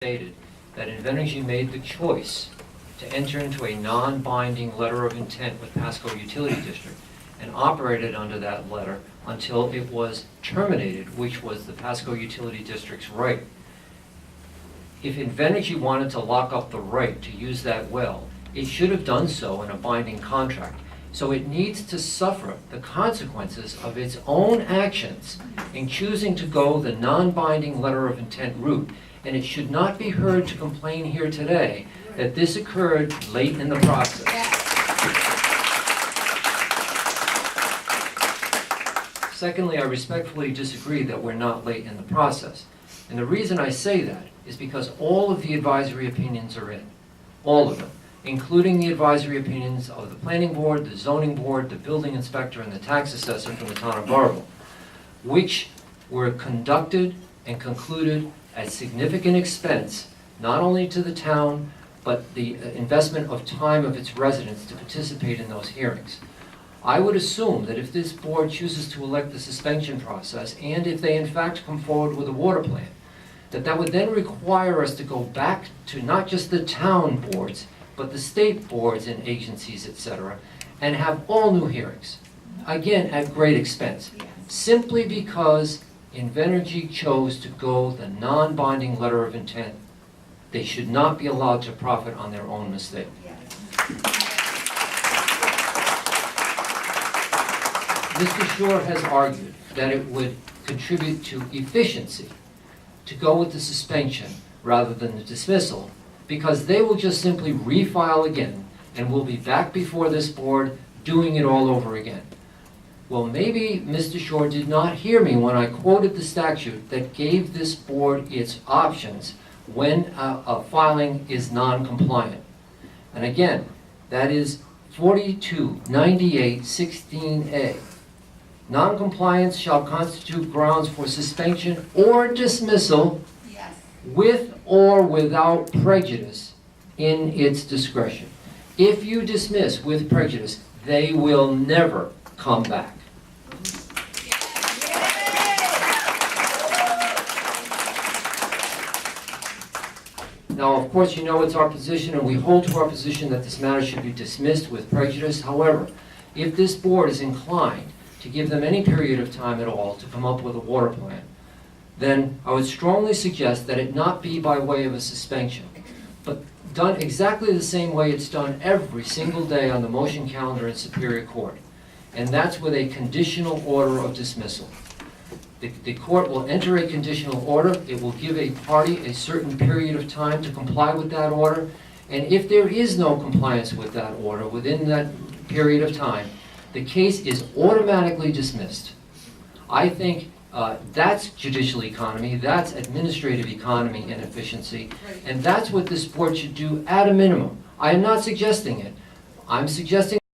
stated that Invenergy made the choice to enter into a non-binding letter of intent with Pasco Utility District and operated under that letter until it was terminated, which was the Pasco Utility District's right. If Invenergy wanted to lock up the right to use that well, it should have done so in a binding contract. So it needs to suffer the consequences of its own actions in choosing to go the non-binding letter of intent route. And it should not be heard to complain here today that this occurred late in the process. Secondly, I respectfully disagree that we're not late in the process. And the reason I say that is because all of the advisory opinions are in. All of them, including the advisory opinions of the planning board, the zoning board, the building inspector, and the tax assessor from the town of Burrillville, which were conducted and concluded at significant expense, not only to the town, but the investment of time of its residents to participate in those hearings. I would assume that if this board chooses to elect the suspension process, and if they in fact come forward with a water plan, that would then require us to go back to not just the town boards, but the state boards and agencies, etc., and have all new hearings, again at great expense, simply because Invenergy chose to go the non-binding letter of intent. They should not be allowed to profit on their own mistake. Mr. Shore has argued that it would contribute to efficiency to go with the suspension rather than the dismissal, because they will just simply refile again and we'll be back before this board doing it all over again. Well, maybe Mr. Shore did not hear me when I quoted the statute that gave this board its options when a filing is non-compliant. And again, that is 4298-16A. Non-compliance shall constitute grounds for suspension or dismissal with or without prejudice in its discretion. If you dismiss with prejudice, they will never come back. Now, of course, you know it's our position, and we hold to our position that this matter should be dismissed with prejudice. However, if this board is inclined to give them any period of time at all to come up with a water plan, then I would strongly suggest that it not be by way of a suspension, but done exactly the same way it's done every single day on the motion calendar in Superior Court. And that's with a conditional order of dismissal. The court will enter a conditional order. It will give a party a certain period of time to comply with that order. And if there is no compliance with that order within that period of time, the case is automatically dismissed. I think that's judicial economy, that's administrative economy and efficiency, and that's what this board should do at a minimum. I am not suggesting it. I'm suggesting